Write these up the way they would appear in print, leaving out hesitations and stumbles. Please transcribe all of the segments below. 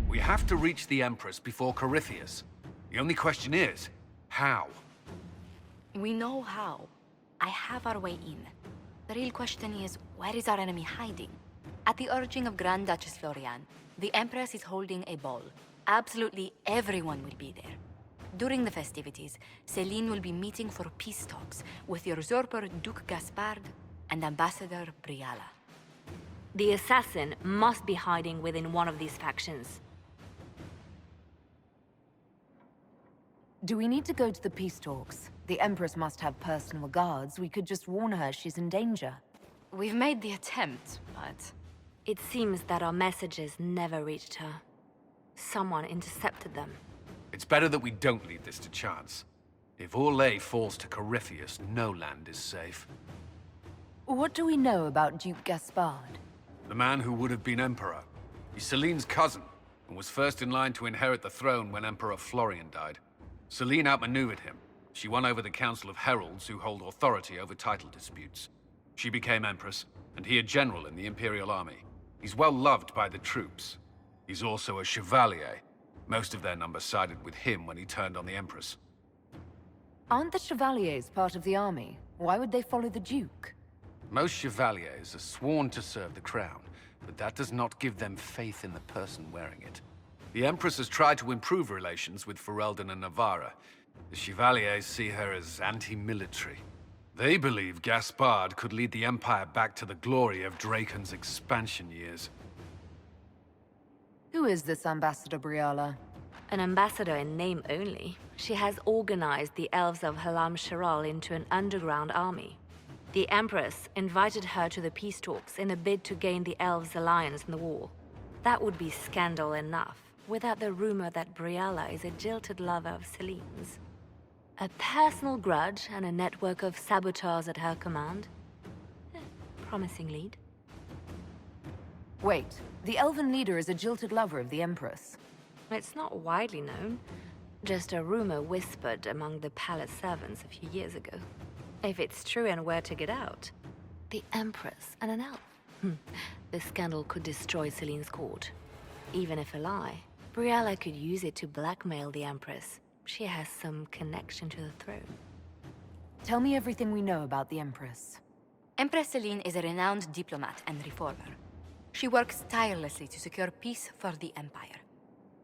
We have to reach the Empress before Corypheus. The only question is, how? We know how. I have our way in. The real question is, where is our enemy hiding? At the urging of Grand Duchess Florian, the Empress is holding a ball. Absolutely everyone will be there. During the festivities, Celine will be meeting for peace talks with the usurper Duke Gaspard and Ambassador Briala. The assassin must be hiding within one of these factions. Do we need to go to the peace talks? The Empress must have personal guards. We could just warn her she's in danger. We've made the attempt, but... It seems that our messages never reached her. Someone intercepted them. It's better that we don't leave this to chance. If Orlais falls to Corypheus, no land is safe. What do we know about Duke Gaspard? The man who would have been Emperor. He's Celine's cousin, and was first in line to inherit the throne when Emperor Florian died. Celine outmaneuvered him. She won over the Council of Heralds, who hold authority over title disputes. She became Empress, and he a general in the Imperial Army. He's well loved by the troops. He's also a Chevalier. Most of their number sided with him when he turned on the Empress. Aren't the Chevaliers part of the army? Why would they follow the Duke? Most Chevaliers are sworn to serve the crown, but that does not give them faith in the person wearing it. The Empress has tried to improve relations with Ferelden and Navarra. The Chevaliers see her as anti-military. They believe Gaspard could lead the Empire back to the glory of Draken's expansion years. Who is this Ambassador Briala? An ambassador in name only. She has organized the elves of Halam Shiral into an underground army. The Empress invited her to the peace talks in a bid to gain the elves' alliance in the war. That would be scandal enough, without the rumor that Briala is a jilted lover of Celine's. A personal grudge and a network of saboteurs at her command. Promising lead. Wait, the elven leader is a jilted lover of the Empress. It's not widely known. Just a rumor whispered among the palace servants a few years ago. If it's true and were to get out, the Empress and an elf. The scandal could destroy Celine's court. Even if a lie, Briala could use it to blackmail the Empress. She has some connection to the throne. Tell me everything we know about the Empress. Empress Celine is a renowned diplomat and reformer. She works tirelessly to secure peace for the Empire.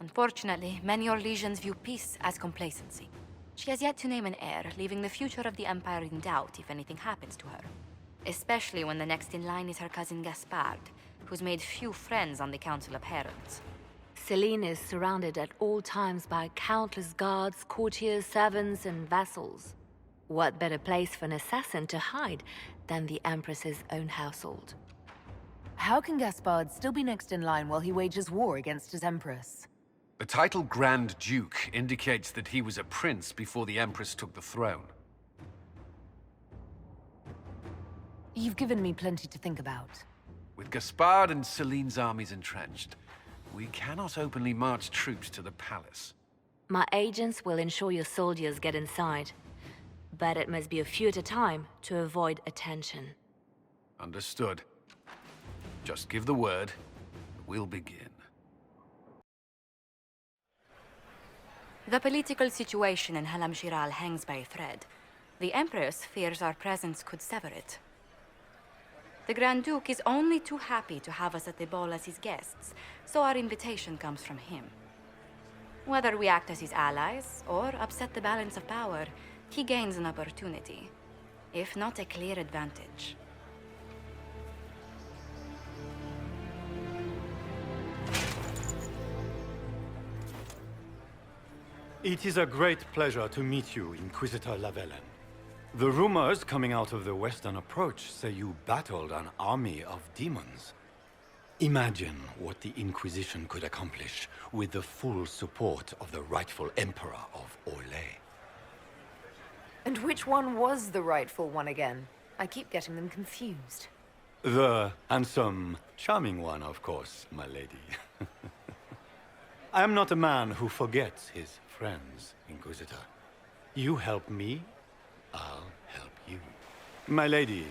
Unfortunately, many Orlesians view peace as complacency. She has yet to name an heir, leaving the future of the Empire in doubt if anything happens to her. Especially when the next in line is her cousin Gaspard, who's made few friends on the Council of Heralds. Celine is surrounded at all times by countless guards, courtiers, servants, and vassals. What better place for an assassin to hide than the Empress's own household? How can Gaspard still be next in line while he wages war against his Empress? The title Grand Duke indicates that he was a prince before the Empress took the throne. You've given me plenty to think about. With Gaspard and Celine's armies entrenched, we cannot openly march troops to the palace. My agents will ensure your soldiers get inside. But it must be a few at a time to avoid attention. Understood. Just give the word, we'll begin. The political situation in Halam Shiral hangs by a thread. The Empress fears our presence could sever it. The Grand Duke is only too happy to have us at the ball as his guests, so our invitation comes from him. Whether we act as his allies or upset the balance of power, he gains an opportunity, if not a clear advantage. It is a great pleasure to meet you, Inquisitor Lavellen. The rumors coming out of the Western Approach say you battled an army of demons. Imagine what the Inquisition could accomplish with the full support of the rightful Emperor of Orlais. And which one was the rightful one again? I keep getting them confused. The handsome, charming one, of course, my lady. I am not a man who forgets his friends, Inquisitor. You help me, I'll help you. My lady,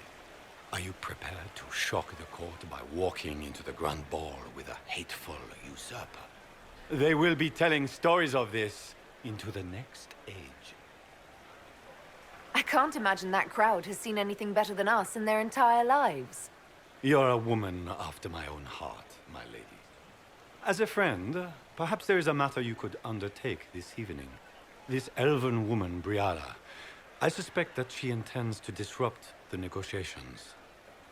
are you prepared to shock the court by walking into the Grand Ball with a hateful usurper? They will be telling stories of this into the next age. I can't imagine that crowd has seen anything better than us in their entire lives. You're a woman after my own heart, my lady. As a friend, perhaps there is a matter you could undertake this evening. This elven woman, Briala, I suspect that she intends to disrupt the negotiations.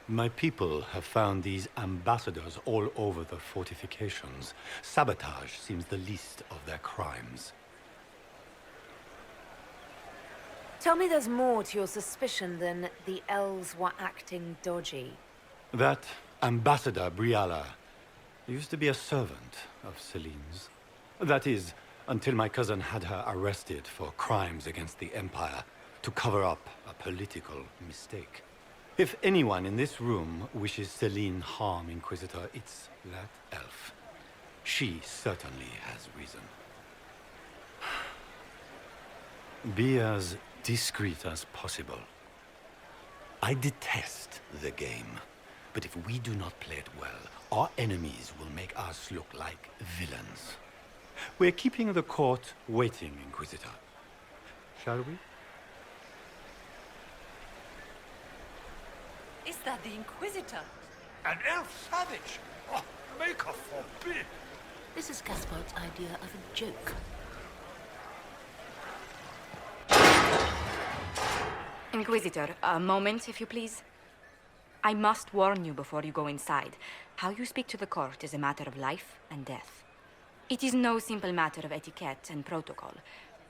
My people have found these ambassadors all over the fortifications. Sabotage seems the least of their crimes. Tell me there's more to your suspicion than the elves were acting dodgy. That ambassador, Briala, used to be a servant of Celine's. That is, until my cousin had her arrested for crimes against the Empire to cover up a political mistake. If anyone in this room wishes Celine harm, Inquisitor, it's that elf. She certainly has reason. Be as discreet as possible. I detest the game, but if we do not play it well, our enemies will make us look like villains. We're keeping the court waiting, Inquisitor. Shall we? Is that the Inquisitor? An elf savage? Oh, make her forbid! This is Gaspard's idea of a joke. Inquisitor, a moment, if you please. I must warn you before you go inside. How you speak to the court is a matter of life and death. It is no simple matter of etiquette and protocol.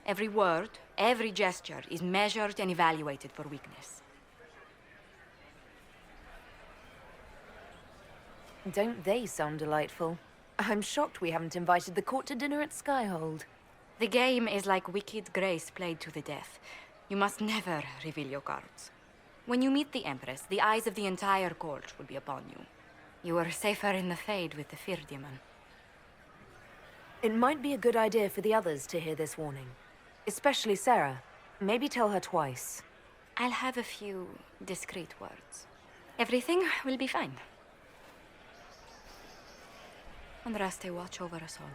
Every word, every gesture is measured and evaluated for weakness. Don't they sound delightful? I'm shocked we haven't invited the court to dinner at Skyhold. The game is like Wicked Grace played to the death. You must never reveal your cards. When you meet the Empress, the eyes of the entire court will be upon you. You are safer in the Fade with the Fear Demon. It might be a good idea for the others to hear this warning. Especially Sarah. Maybe tell her twice. I'll have a few discreet words. Everything will be fine. Andraste, watch over us all.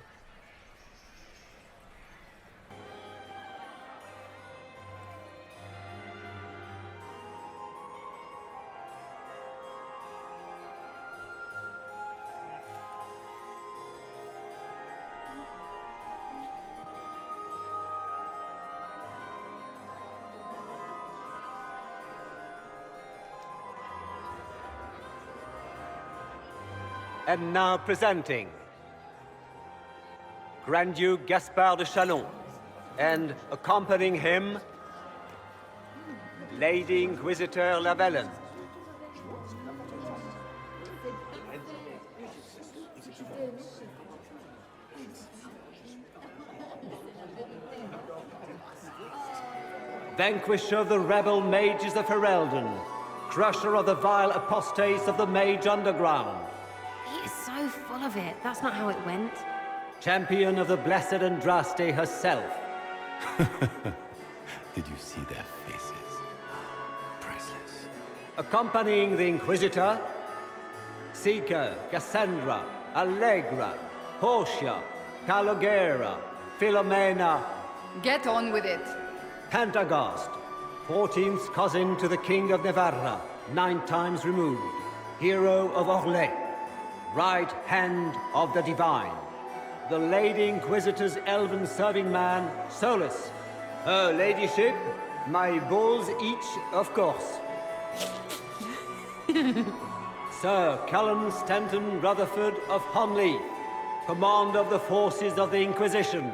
And now presenting Grand Duke Gaspard de Chalon, and accompanying him, Lady Inquisitor Lavellen. Vanquisher of the rebel mages of Ferelden, crusher of the vile apostates of the Mage Underground. He is so full of it. That's not how it went. Champion of the blessed Andraste herself. Did you see their faces? Priceless. Accompanying the Inquisitor, Seeker, Cassandra, Allegra, Portia, Calogera, Philomena. Get on with it. Pantagast, 14th cousin to the King of Navarra, 9 times removed, hero of Orlais, right hand of the Divine, the Lady Inquisitor's elven serving man, Solus, her ladyship, my bulls each, of course. Sir Callum Stanton Rutherford of Honleith, commander of the forces of the Inquisition,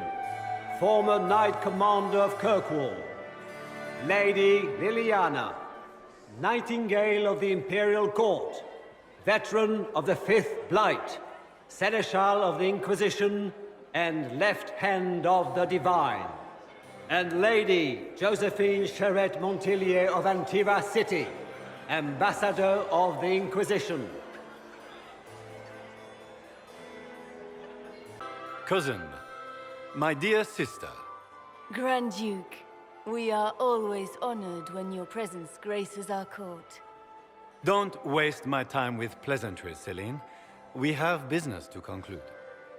former Knight Commander of Kirkwall. Lady Liliana, Nightingale of the Imperial Court, veteran of the Fifth Blight, Seneschal of the Inquisition, and Left Hand of the Divine. And Lady Josephine Charette Montillier of Antiva City, Ambassador of the Inquisition. Cousin, my dear sister. Grand Duke, we are always honored when your presence graces our court. Don't waste my time with pleasantries, Celine. We have business to conclude.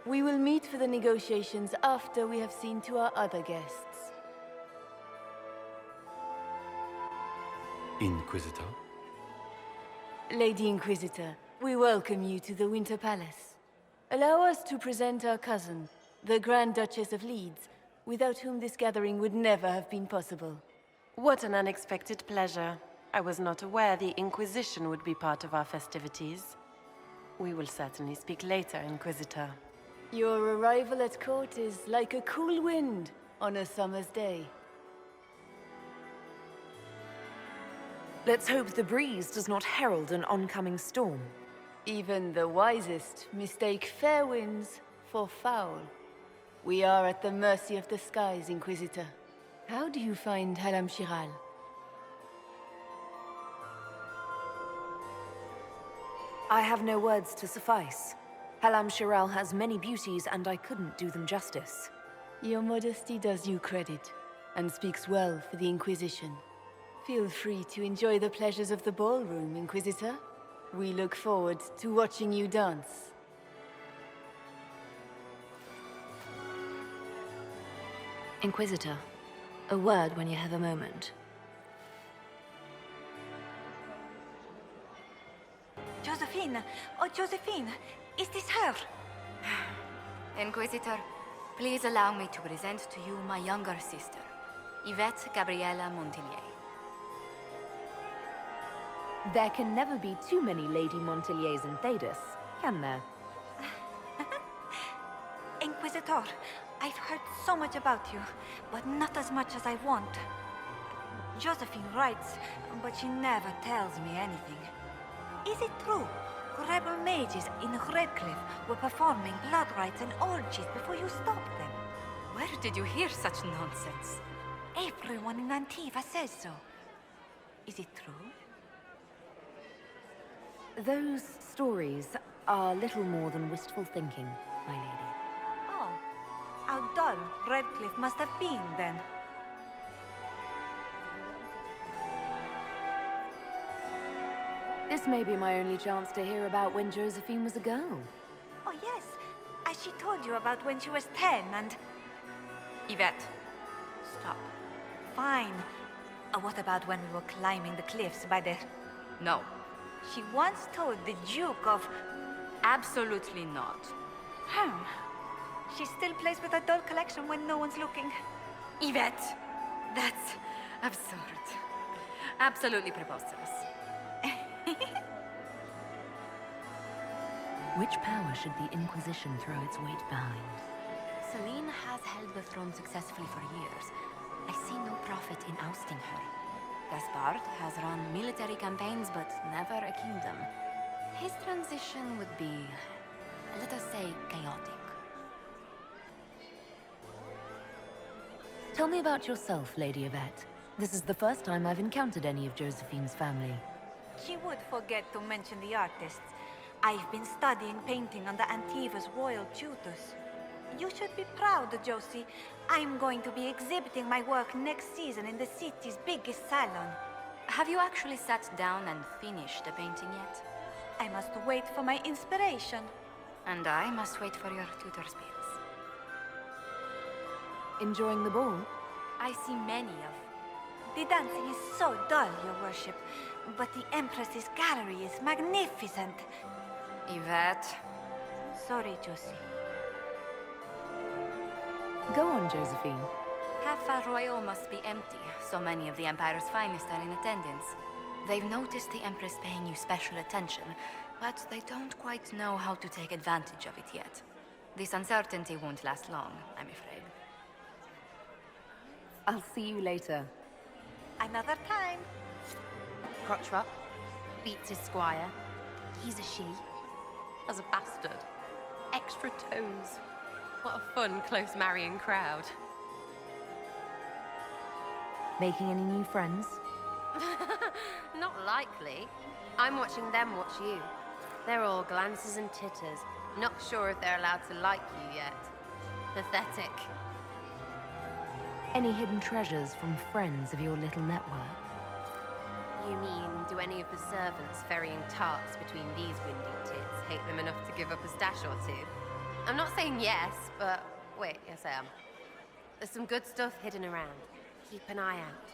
We will meet for the negotiations after we have seen to our other guests. Inquisitor? Lady Inquisitor, we welcome you to the Winter Palace. Allow us to present our cousin, the Grand Duchess of Leeds, without whom this gathering would never have been possible. What an unexpected pleasure. I was not aware the Inquisition would be part of our festivities. We will certainly speak later, Inquisitor. Your arrival at court is like a cool wind on a summer's day. Let's hope the breeze does not herald an oncoming storm. Even the wisest mistake fair winds for foul. We are at the mercy of the skies, Inquisitor. How do you find Halam Shiral? I have no words to suffice. Halam Shiral has many beauties, and I couldn't do them justice. Your modesty does you credit, and speaks well for the Inquisition. Feel free to enjoy the pleasures of the ballroom, Inquisitor. We look forward to watching you dance. Inquisitor, a word when you have a moment. Josephine! Oh, Josephine! Is this her? Inquisitor, please allow me to present to you my younger sister, Yvette Gabriella Montillier. There can never be too many Lady Montilliers in Thedas, can there? Inquisitor, I've heard so much about you, but not as much as I want. Josephine writes, but she never tells me anything. Is it true? Rebel mages in Redcliffe were performing blood rites and orgies before you stopped them. Where did you hear such nonsense? Everyone in Antiva says so. Is it true? Those stories are little more than wistful thinking, my lady. Oh, how dull Redcliffe must have been then. This may be my only chance to hear about when Josephine was a girl. Oh yes, as she told you about when she was 10 and... Yvette, Stop. Fine. What about when we were climbing the cliffs by the... no. She once told the Duke of... Absolutely not. She still plays with her doll collection when no one's looking. Yvette, that's absurd. Absolutely preposterous. Which power should the Inquisition throw its weight behind? Celine has held the throne successfully for years. I see no profit in ousting her. Gaspard has run military campaigns, but never a kingdom. His transition would be, let us say, chaotic. Tell me about yourself, Lady Yvette. This is the first time I've encountered any of Josephine's family. She would forget to mention the artists. I've been studying painting under Antiva's royal tutors. You should be proud, Josie. I'm going to be exhibiting my work next season in the city's biggest salon. Have you actually sat down and finished the painting yet? I must wait for my inspiration. And I must wait for your tutor's bits. Enjoying the ball? I see many of. The dancing is so dull, Your Worship, but the Empress's gallery is magnificent. Yvette. Sorry, Josie. Go on, Josephine. Half Royal must be empty. So many of the Empire's finest are in attendance. They've noticed the Empress paying you special attention, but they don't quite know how to take advantage of it yet. This uncertainty won't last long, I'm afraid. I'll see you later. Another time. Crotchrup beats his squire. He's a she. As a bastard. Extra toes. What a fun, close marrying crowd. Making any new friends? Not likely. I'm watching them watch you. They're all glances and titters. Not sure if they're allowed to like you yet. Pathetic. Any hidden treasures from friends of your little network? You mean, do any of the servants ferrying tarts between these windy tits hate them enough to give up a stash or two? I'm not saying yes, but wait, yes I am. There's some good stuff hidden around. Keep an eye out.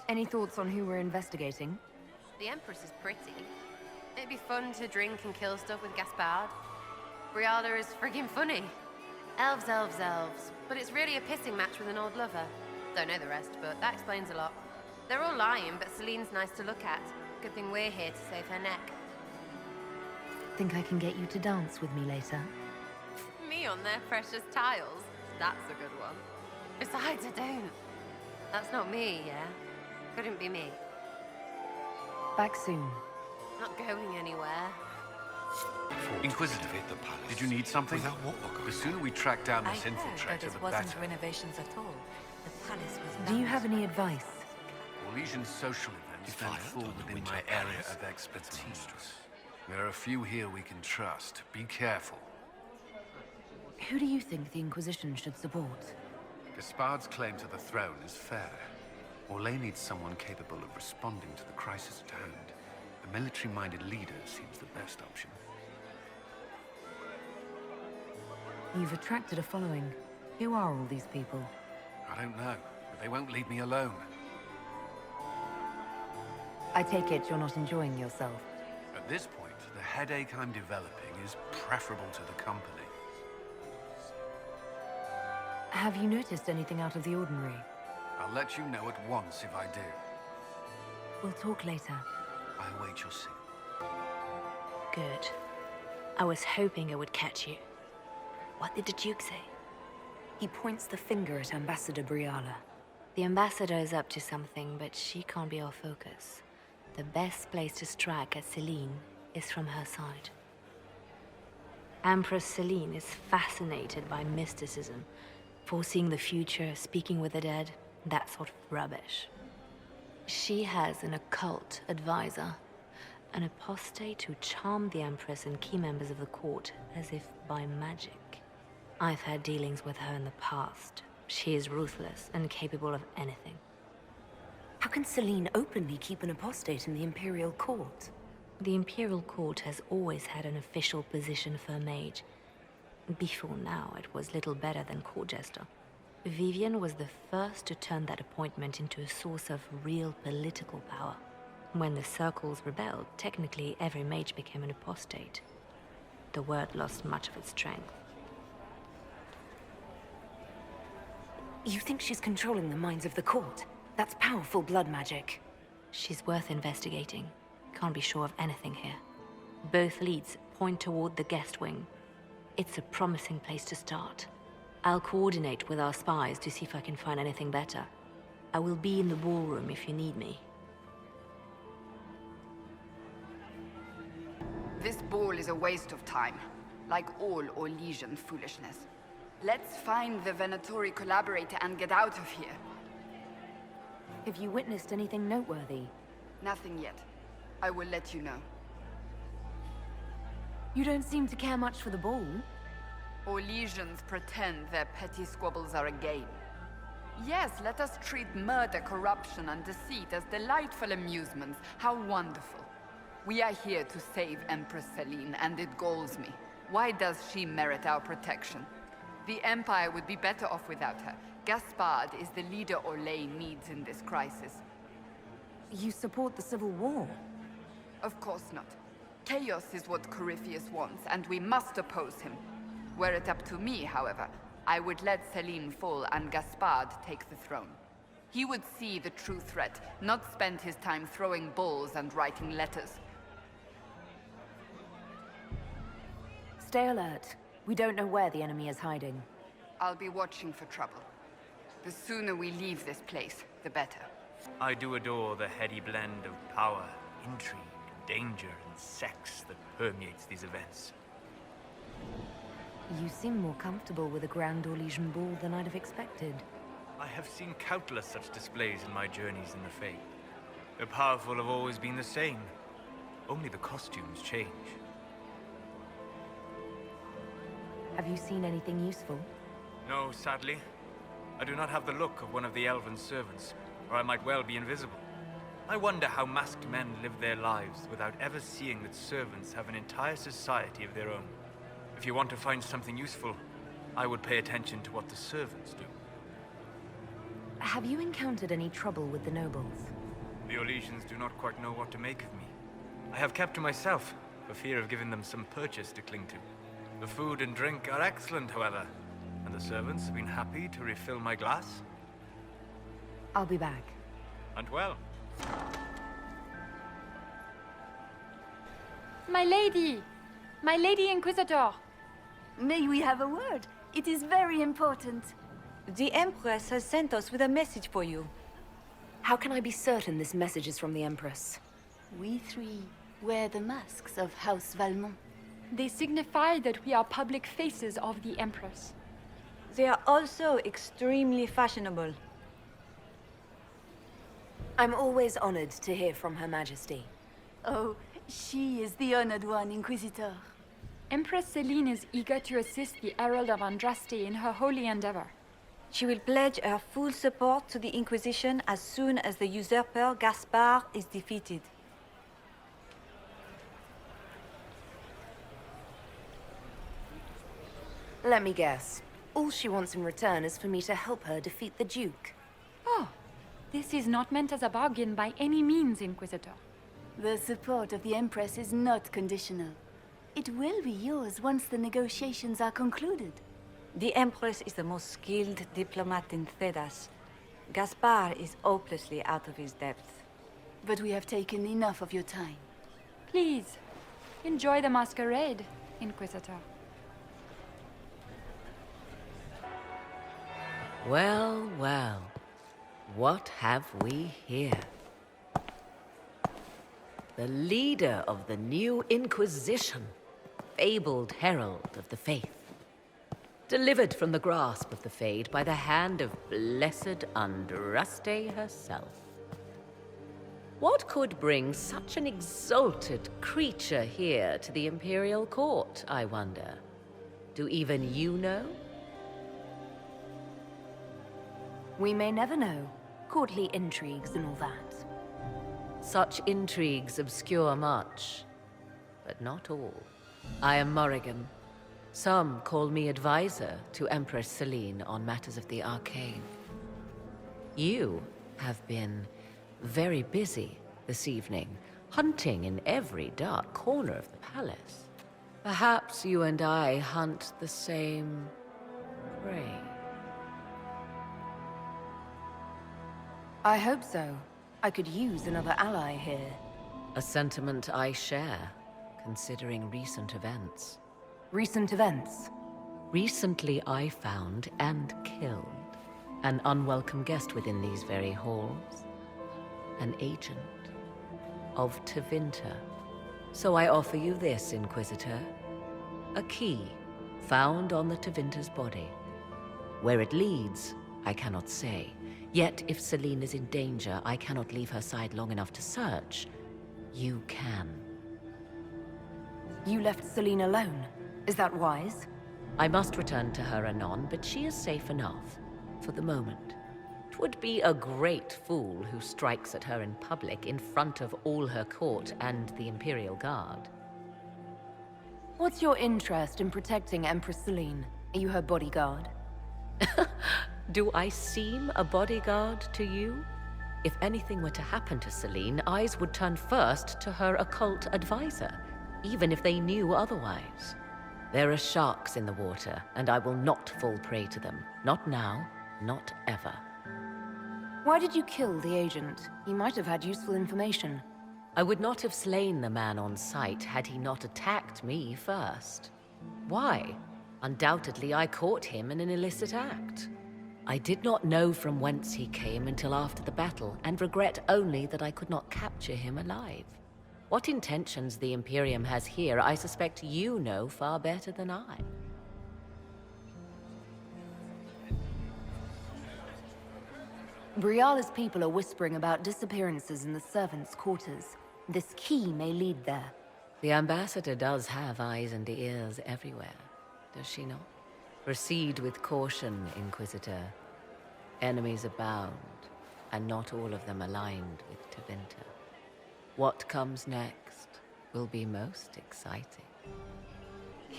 Any thoughts on who we're investigating? The Empress is pretty. It'd be fun to drink and kill stuff with Gaspard. Briala is friggin' funny. Elves, elves, elves. But it's really a pissing match with an old lover. Don't know the rest, but that explains a lot. They're all lying, but Celine's nice to look at. Good thing we're here to save her neck. Think I can get you to dance with me later? Me on their precious tiles? That's a good one. Besides, I don't. That's not me, yeah? Couldn't be me. Back soon. Not going anywhere. Inquisitor, the palace. did you need something? Without what we're going The sooner we track down I this heard that infiltrator, it the wasn't better. renovations at all. The palace was Do you have any advice? Orlesian social events don't Defiant fall on the within Winter my area Palace. of expertise. There are a few here we can trust. Be careful. Who do you think the Inquisition should support? Gaspard's claim to the throne is fair. Orlais needs someone capable of responding to the crisis at hand. A military-minded leader seems the best option. You've attracted a following. Who are all these people? I don't know, but they won't leave me alone. I take it you're not enjoying yourself. At this point, the headache I'm developing is preferable to the company. Have you noticed anything out of the ordinary? I'll let you know at once if I do. We'll talk later. I await your signal. Good. I was hoping I would catch you. What did the Duke say? He points the finger at Ambassador Briala. The ambassador is up to something, but she can't be our focus. The best place to strike at Celine is from her side. Empress Celine is fascinated by mysticism, foreseeing the future, speaking with the dead, that sort of rubbish. She has an occult advisor, an apostate who charmed the Empress and key members of the court as if by magic. I've had dealings with her in the past. She is ruthless and capable of anything. How can Celine openly keep an apostate in the Imperial Court? The Imperial Court has always had an official position for a mage. Before now, it was little better than court jester. Vivian was the first to turn that appointment into a source of real political power. When the circles rebelled, technically every mage became an apostate. The word lost much of its strength. You think she's controlling the minds of the court? That's powerful blood magic. She's worth investigating. Can't be sure of anything here. Both leads point toward the guest wing. It's a promising place to start. I'll coordinate with our spies to see if I can find anything better. I will be in the ballroom if you need me. This ball is a waste of time, like all Orlesian foolishness. Let's find the Venatori collaborator and get out of here. Have you witnessed anything noteworthy? Nothing yet. I will let you know. You don't seem to care much for the ball. Orlesians pretend their petty squabbles are a game. Yes, let us treat murder, corruption, and deceit as delightful amusements. How wonderful. We are here to save Empress Celine, and it galls me. Why does she merit our protection? The Empire would be better off without her. Gaspard is the leader Orlais needs in this crisis. You support the Civil War? Of course not. Chaos is what Corypheus wants, and we must oppose him. Were it up to me, however, I would let Celine fall and Gaspard take the throne. He would see the true threat, not spend his time throwing balls and writing letters. Stay alert. We don't know where the enemy is hiding. I'll be watching for trouble. The sooner we leave this place, the better. I do adore the heady blend of power, intrigue, danger, and sex that permeates these events. You seem more comfortable with a Grand Orlesian ball than I'd have expected. I have seen countless such displays in my journeys in the Fae. The powerful have always been the same. Only the costumes change. Have you seen anything useful? No, sadly. I do not have the look of one of the elven servants, or I might well be invisible. I wonder how masked men live their lives without ever seeing that servants have an entire society of their own. If you want to find something useful, I would pay attention to what the servants do. Have you encountered any trouble with the nobles? The Orlesians do not quite know what to make of me. I have kept to myself, for fear of giving them some purchase to cling to. The food and drink are excellent, however, and the servants have been happy to refill my glass. I'll be back. And well. My lady! My lady Inquisitor! May we have a word? It is very important. The Empress has sent us with a message for you. How can I be certain this message is from the Empress? We three wear the masks of House Valmont. They signify that we are public faces of the Empress. They are also extremely fashionable. I'm always honored to hear from Her Majesty. Oh, she is the honored one, Inquisitor. Empress Celine is eager to assist the Herald of Andraste in her holy endeavor. She will pledge her full support to the Inquisition as soon as the usurper Gaspard is defeated. Let me guess. All she wants in return is for me to help her defeat the Duke. Oh, this is not meant as a bargain by any means, Inquisitor. The support of the Empress is not conditional. It will be yours once the negotiations are concluded. The Empress is the most skilled diplomat in Thedas. Gaspard is hopelessly out of his depth. But we have taken enough of your time. Please, enjoy the masquerade, Inquisitor. Well, well. What have we here? The leader of the new Inquisition, fabled herald of the faith. Delivered from the grasp of the Fade by the hand of blessed Andraste herself. What could bring such an exalted creature here to the Imperial Court, I wonder? Do even you know? We may never know. Courtly intrigues and all that. Such intrigues obscure much, but not all. I am Morrigan. Some call me advisor to Empress Celine on matters of the arcane. You have been very busy this evening, hunting in every dark corner of the palace. Perhaps you and I hunt the same prey. I hope so. I could use another ally here. A sentiment I share, considering recent events. Recent events? Recently I found and killed an unwelcome guest within these very halls. An agent of Tevinter. So I offer you this, Inquisitor. A key found on the Tevinter's body. Where it leads, I cannot say. Yet if Celine is in danger, I cannot leave her side long enough to search. You can. You left Celine alone? Is that wise? I must return to her anon, but she is safe enough, for the moment. 'Twould be a great fool who strikes at her in public in front of all her court and the Imperial Guard. What's your interest in protecting Empress Celine? Are you her bodyguard? Do I seem a bodyguard to you? If anything were to happen to Celine, eyes would turn first to her occult advisor, even if they knew otherwise. There are sharks in the water, and I will not fall prey to them. Not now, not ever. Why did you kill the agent? He might have had useful information. I would not have slain the man on sight had he not attacked me first. Why? Undoubtedly, I caught him in an illicit act. I did not know from whence he came until after the battle, and regret only that I could not capture him alive. What intentions the Imperium has here, I suspect you know far better than I. Briala's people are whispering about disappearances in the servants' quarters. This key may lead there. The ambassador does have eyes and ears everywhere, does she not? Proceed with caution, Inquisitor. Enemies abound, and not all of them aligned with Tevinter. What comes next will be most exciting.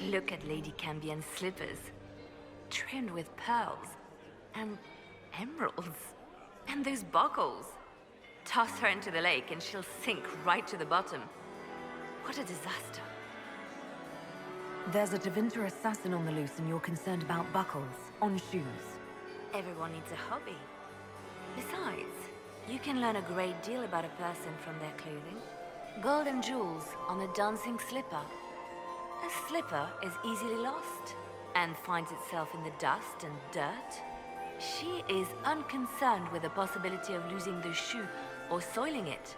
Look at Lady Cambion's slippers, trimmed with pearls and emeralds. And those buckles. Toss her into the lake and she'll sink right to the bottom. What a disaster. There's a Tevinter assassin on the loose and you're concerned about buckles on shoes. Everyone needs a hobby. Besides, you can learn a great deal about a person from their clothing. Gold and jewels on a dancing slipper. A slipper is easily lost and finds itself in the dust and dirt. She is unconcerned with the possibility of losing the shoe or soiling it.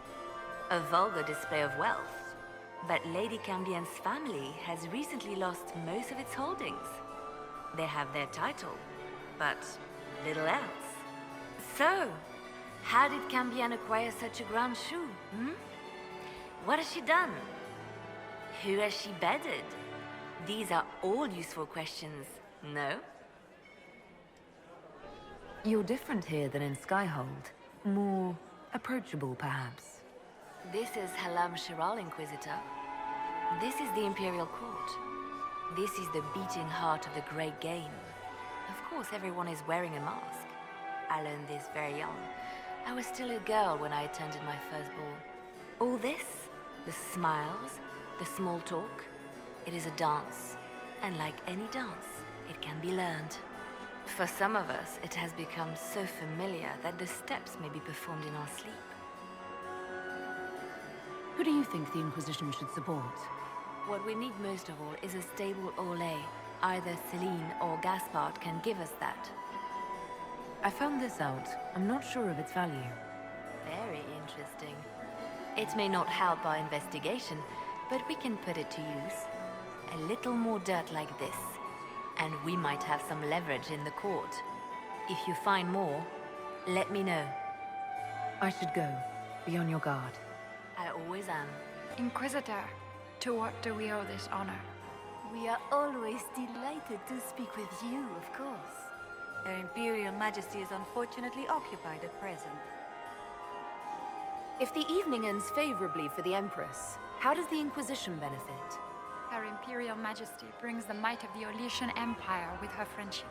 A vulgar display of wealth. But Lady Cambion's family has recently lost most of its holdings. They have their title, but little else. So, how did Cambion acquire such a grand shoe, What has she done? Who has she bedded? These are all useful questions, no? You're different here than in Skyhold. More approachable, perhaps. This is Halam Shiral, Inquisitor. This is the Imperial Court. This is the beating heart of the Great Game. Of course, everyone is wearing a mask. I learned this very young. I was still a girl when I attended my first ball. All this, the smiles, the small talk, it is a dance. And like any dance, it can be learned. For some of us, it has become so familiar that the steps may be performed in our sleep. Who do you think the Inquisition should support? What we need most of all is a stable Orlais. Either Celine or Gaspard can give us that. I found this out. I'm not sure of its value. Very interesting. It may not help our investigation, but we can put it to use. A little more dirt like this, and we might have some leverage in the court. If you find more, let me know. I should go. Be on your guard. I always am. Inquisitor, to what do we owe this honor? We are always delighted to speak with you, of course. Her Imperial Majesty is unfortunately occupied at present. If the evening ends favorably for the Empress, how does the Inquisition benefit? Her Imperial Majesty brings the might of the Orlesian Empire with her friendship.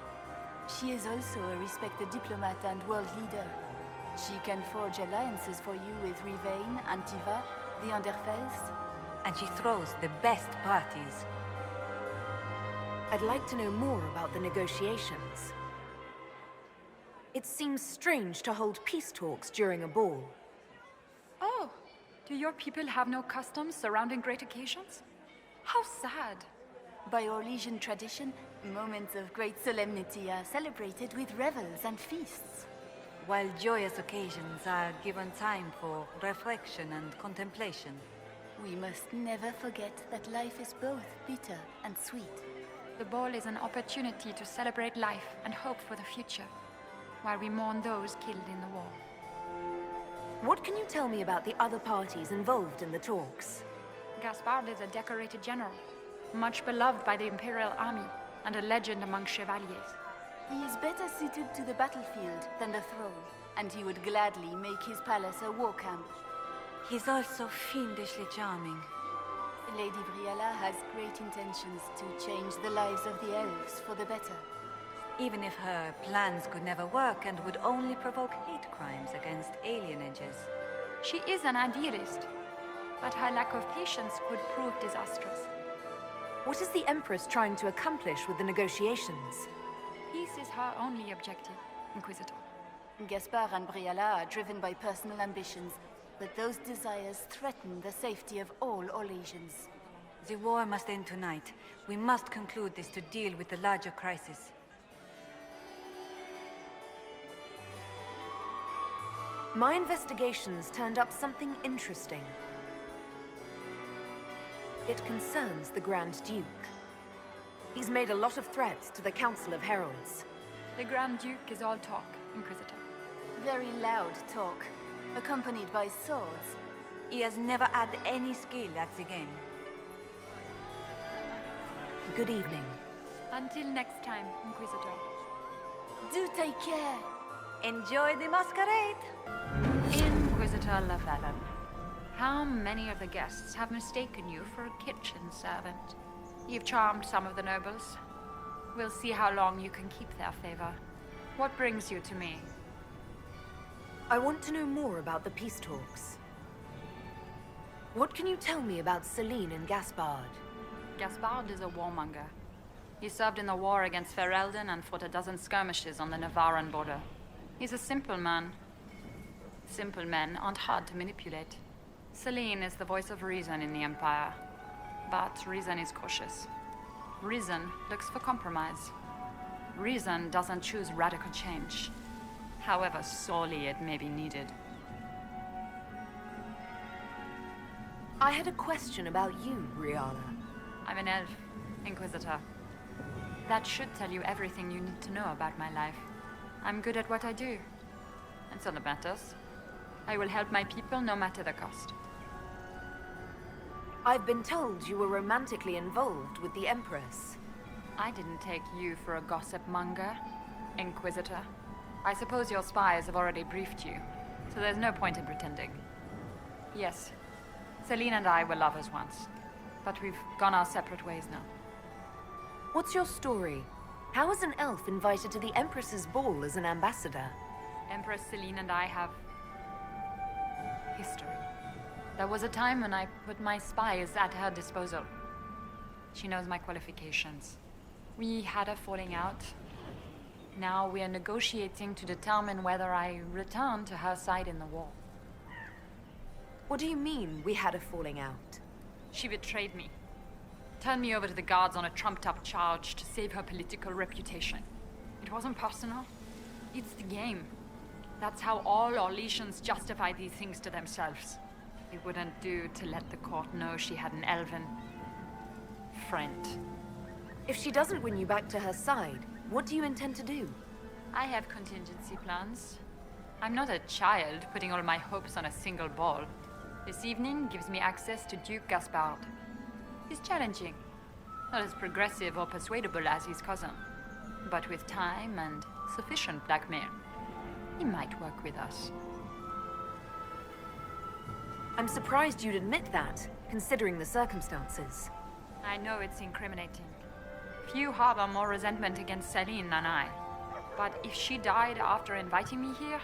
She is also a respected diplomat and world leader. She can forge alliances for you with Rivain, Antiva, the Underfells. And she throws the best parties. I'd like to know more about the negotiations. It seems strange to hold peace talks during a ball. Oh, do your people have no customs surrounding great occasions? How sad. By Orlesian tradition, moments of great solemnity are celebrated with revels and feasts. While joyous occasions are given time for reflection and contemplation. We must never forget that life is both bitter and sweet. The ball is an opportunity to celebrate life and hope for the future, while we mourn those killed in the war. What can you tell me about the other parties involved in the talks? Gaspard is a decorated general, much beloved by the Imperial Army, and a legend among chevaliers. He is better suited to the battlefield than the throne, and he would gladly make his palace a war camp. He's also fiendishly charming. Lady Briella has great intentions to change the lives of the elves for the better. Even if her plans could never work and would only provoke hate crimes against alienages. She is an idealist, but her lack of patience could prove disastrous. What is the Empress trying to accomplish with the negotiations? Peace is her only objective, Inquisitor. Gaspard and Briella are driven by personal ambitions, but those desires threaten the safety of all Orlesians. The war must end tonight. We must conclude this to deal with the larger crisis. My investigations turned up something interesting. It concerns the Grand Duke. He's made a lot of threats to the Council of Heralds. The Grand Duke is all talk, Inquisitor. Very loud talk, accompanied by swords. He has never had any skill at the game. Good evening. Until next time, Inquisitor. Do take care. Enjoy the masquerade! Inquisitor Lavellen, how many of the guests have mistaken you for a kitchen servant? You've charmed some of the nobles. We'll see how long you can keep their favor. What brings you to me? I want to know more about the peace talks. What can you tell me about Celine and Gaspard? Gaspard is a warmonger. He served in the war against Ferelden and fought a dozen skirmishes on the Navarran border. He's a simple man. Simple men aren't hard to manipulate. Celine is the voice of reason in the Empire. But reason is cautious. Reason looks for compromise. Reason doesn't choose radical change, however sorely it may be needed. I had a question about you, Briala. I'm an elf, Inquisitor. That should tell you everything you need to know about my life. I'm good at what I do. And so that matters. I will help my people no matter the cost. I've been told you were romantically involved with the Empress. I didn't take you for a gossip monger, Inquisitor. I suppose your spies have already briefed you, so there's no point in pretending. Yes, Celine and I were lovers once, but we've gone our separate ways now. What's your story? How is an elf invited to the Empress's ball as an ambassador? Empress Celine and I have history. There was a time when I put my spies at her disposal. She knows my qualifications. We had a falling out. Now we are negotiating to determine whether I return to her side in the war. What do you mean, we had a falling out? She betrayed me. Turned me over to the guards on a trumped-up charge to save her political reputation. It wasn't personal. It's the game. That's how all Orlesians justify these things to themselves. It wouldn't do to let the court know she had an elven friend. If she doesn't win you back to her side, what do you intend to do? I have contingency plans. I'm not a child putting all my hopes on a single ball. This evening gives me access to Duke Gaspard. He's challenging. Not as progressive or persuadable as his cousin. But with time and sufficient blackmail, he might work with us. I'm surprised you'd admit that, considering the circumstances. I know it's incriminating. Few harbor more resentment against Celine than I. But if she died after inviting me here,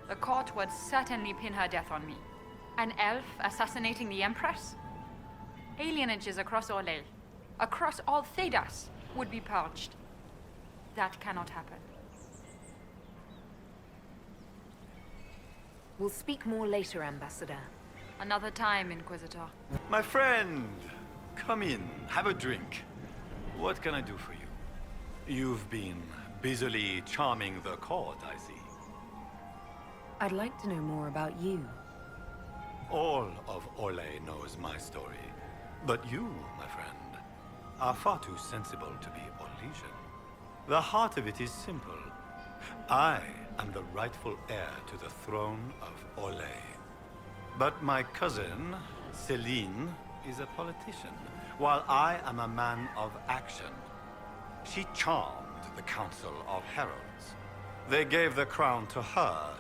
the court would certainly pin her death on me. An elf assassinating the Empress? Alienages across Orlais, across all Thedas, would be purged. That cannot happen. We'll speak more later, Ambassador. Another time, Inquisitor. My friend, come in, have a drink. What can I do for you? You've been busily charming the court, I see. I'd like to know more about you. All of Orlais knows my story. But you, my friend, are far too sensible to be Orlesian. The heart of it is simple. I am the rightful heir to the throne of Orlais. But my cousin, Celine, is a politician, while I am a man of action. She charmed the Council of Heralds. They gave the crown to her,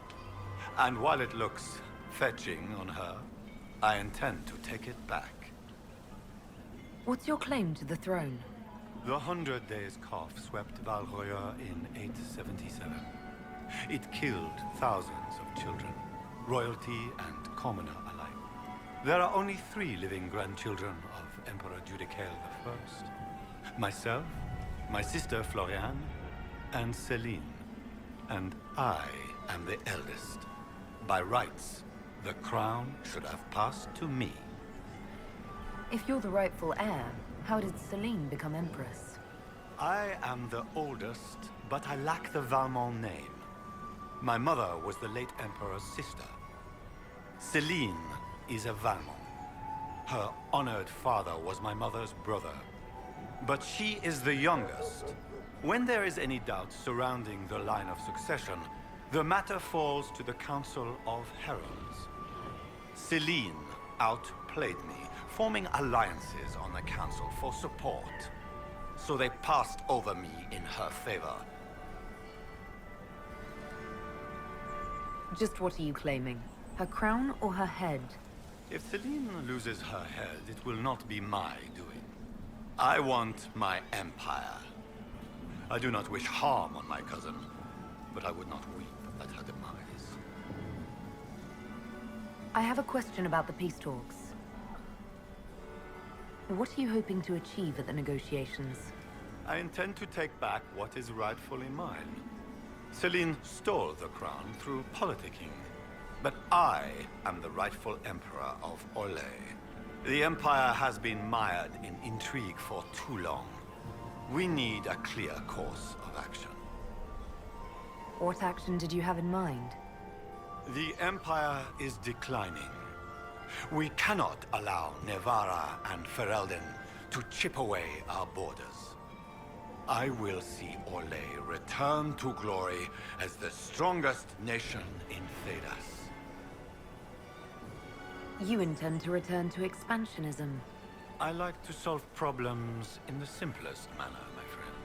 and while it looks fetching on her, I intend to take it back. What's your claim to the throne? The 100 Days Cough swept Val Royer in 877. It killed thousands of children, royalty and commoner alike. There are only 3 living grandchildren of Emperor Judicael I. Myself, my sister Floriane, and Celine. And I am the eldest. By rights, the crown should have passed to me. If you're the rightful heir, how did Celine become Empress? I am the oldest, but I lack the Valmont name. My mother was the late Emperor's sister. Celine is a Valmont. Her honored father was my mother's brother. But she is the youngest. When there is any doubt surrounding the line of succession, the matter falls to the Council of Heralds. Celine outplayed me, forming alliances on the Council for support. So they passed over me in her favor. Just what are you claiming? Her crown or her head? If Celine loses her head, it will not be my doing. I want my empire. I do not wish harm on my cousin, but I would not weep at her demise. I have a question about the peace talks. What are you hoping to achieve at the negotiations? I intend to take back what is rightfully mine. Celine stole the crown through politicking, but I am the rightful emperor of Orlais. The Empire has been mired in intrigue for too long. We need a clear course of action. What action did you have in mind? The Empire is declining. We cannot allow Nevarra and Ferelden to chip away our borders. I will see Orlais return to glory as the strongest nation in Thedas. You intend to return to expansionism. I like to solve problems in the simplest manner, my friend.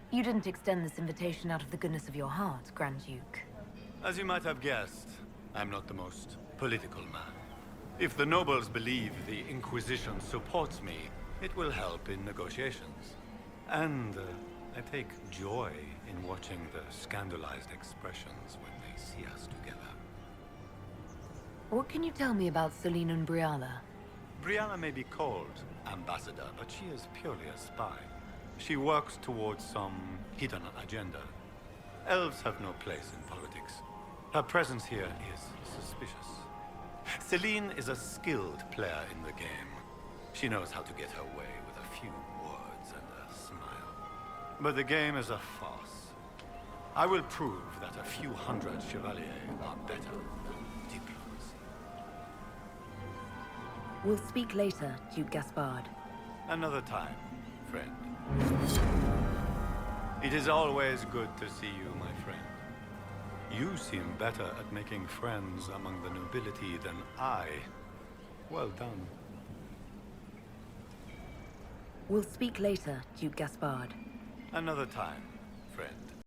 You didn't extend this invitation out of the goodness of your heart, Grand Duke. As you might have guessed, I'm not the most political man. If the nobles believe the Inquisition supports me, it will help in negotiations. And I take joy in watching the scandalized expressions when they see us together. What can you tell me about Celine and Briala? Brianna may be called ambassador, but she is purely a spy. She works towards some hidden agenda. Elves have no place in politics. Her presence here is suspicious. Celine is a skilled player in the game. She knows how to get her way with a few words and a smile. But the game is a farce. I will prove that a few hundred chevaliers are better than diplomacy. We'll speak later, Duke Gaspard. Another time, friend. It is always good to see you, my friend. You seem better at making friends among the nobility than I. Well done. We'll speak later, Duke Gaspard. Another time, friend.